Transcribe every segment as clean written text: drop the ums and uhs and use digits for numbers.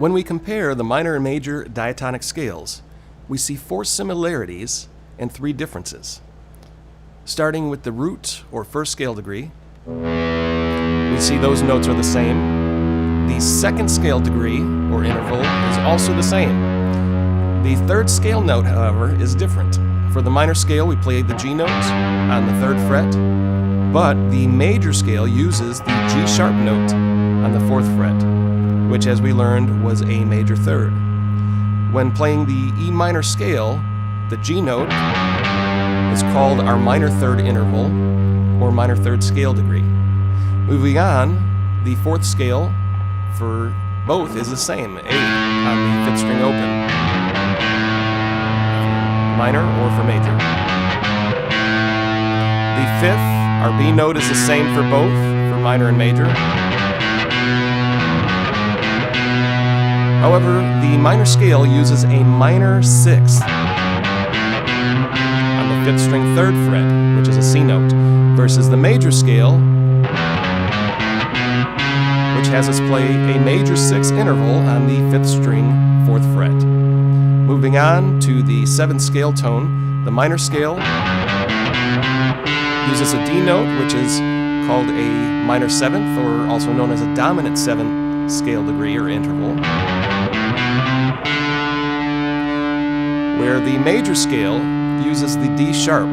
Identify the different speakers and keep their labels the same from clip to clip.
Speaker 1: When we compare the minor and major diatonic scales, we see 4 similarities and 3 differences. Starting with the root or first scale degree, we see those notes are the same. The second scale degree or interval is also the same. The third scale note, however, is different. For the minor scale, we play the G note on the 3rd fret, but the major scale uses the G sharp note on the 4th fret, which, as we learned, was a major 3rd. When playing the E minor scale, the G note is called our minor 3rd interval or minor 3rd scale degree. Moving on, the 4th scale for both is the same, A on the 5th string open, minor or for major. The 5th, our B note, is the same for both, for minor and major. However, the minor scale uses a minor 6th on the 5th string 3rd fret, which is a C note, versus the major scale, which has us play a major 6th interval on the 5th string 4th fret. Moving on to the 7th scale tone, the minor scale uses a D note, which is called a minor 7th, or also known as a dominant 7th scale degree or interval, where the major scale uses the D sharp,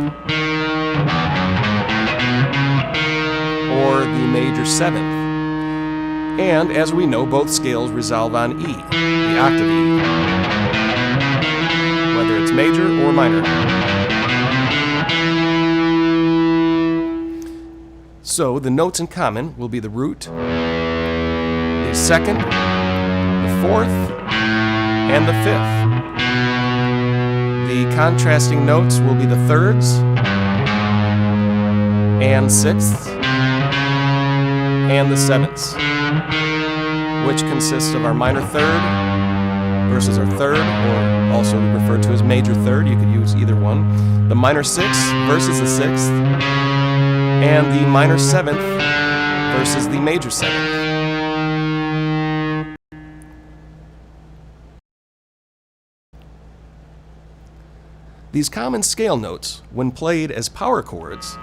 Speaker 1: or the major 7th. And as we know, both scales resolve on E, the octave E, whether it's major or minor. So the notes in common will be the root, the 2nd, the 4th, and the 5th. The contrasting notes will be the 3rds and 6ths and the 7ths, which consists of our minor 3rd versus our 3rd, or also referred to as major 3rd. You could use either one. The minor 6th versus the 6th, and the minor 7th versus the major 7th. These common scale notes, when played as power chords,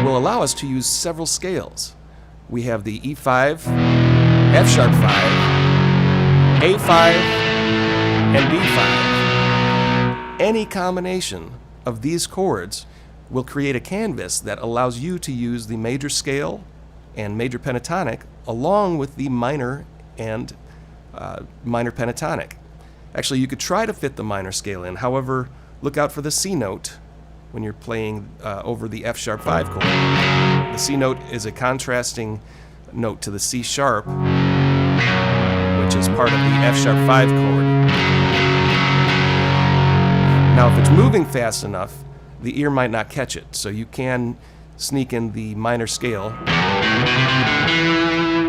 Speaker 1: will allow us to use several scales. We have the E5, F sharp 5, A5, and B5. Any combination of these chords will create a canvas that allows you to use the major scale and major pentatonic along with the minor and minor pentatonic. Actually, you could try to fit the minor scale in. However, look out for the C note when you're playing over the F sharp 5 chord. The C note is a contrasting note to the C sharp, which is part of the F sharp 5 chord. Now, if it's moving fast enough, the ear might not catch it, so you can sneak in the minor scale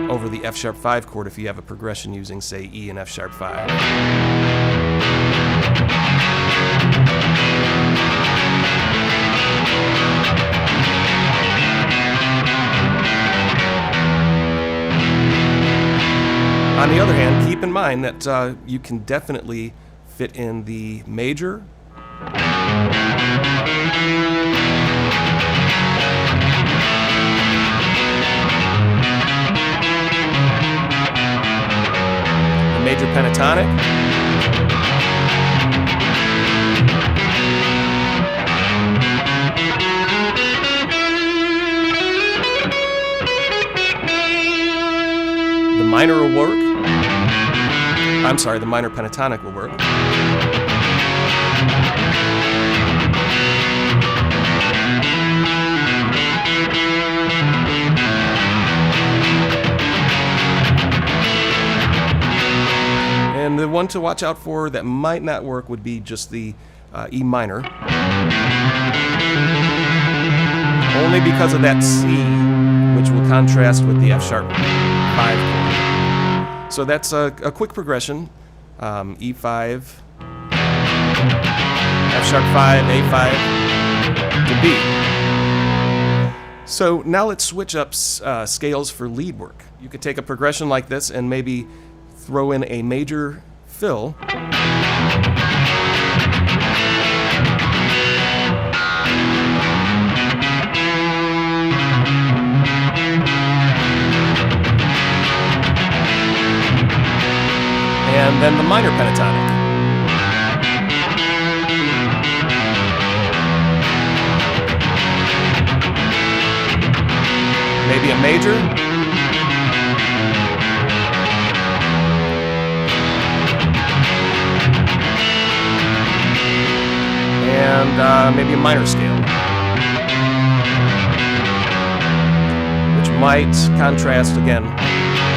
Speaker 1: over the F sharp 5 chord if you have a progression using, say, E and F sharp 5. On the other hand, keep in mind that you can definitely fit in the major, major pentatonic, the minor will work. I'm sorry, the minor pentatonic will work. And the one to watch out for that might not work would be just the E minor. Only because of that C, which will contrast with the F sharp 5 chord. So that's a quick progression. E5, F sharp 5, A5 to B. So now let's switch up scales for lead work. You could take a progression like this and maybe throw in a major fill. And then the minor pentatonic. Maybe a major. And maybe a minor scale, which might contrast again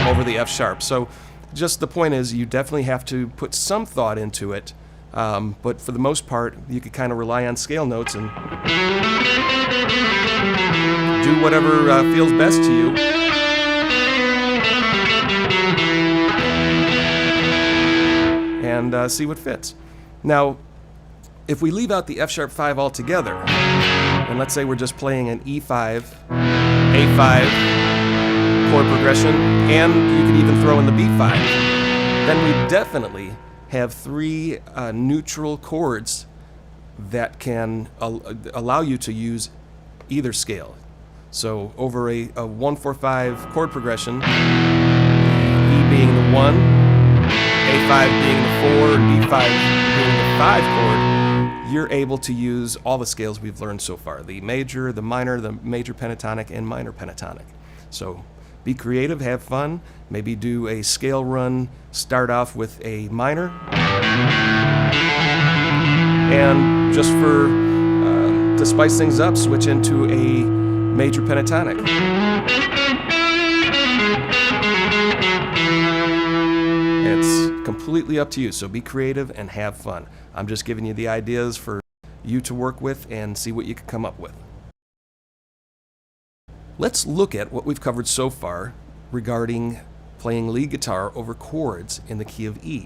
Speaker 1: over the F sharp. So just the point is, you definitely have to put some thought into it, but for the most part, you could kind of rely on scale notes and do whatever feels best to you. And see what fits. Now, if we leave out the F sharp 5 altogether, and let's say we're just playing an E5, A5, chord progression, and you could even throw in the B5, then we definitely have 3 neutral chords that can allow you to use either scale. So over a 1-4-5 chord progression, E being the 1, A5 being the 4, and B5 being the 5 chord, you're able to use all the scales we've learned so far: the major, the minor, the major pentatonic, and minor pentatonic. So be creative, have fun, maybe do a scale run, start off with a minor, and just for to spice things up, switch into a major pentatonic. It's completely up to you, so be creative and have fun. I'm just giving you the ideas for you to work with and see what you can come up with. Let's look at what we've covered so far regarding playing lead guitar over chords in the key of E.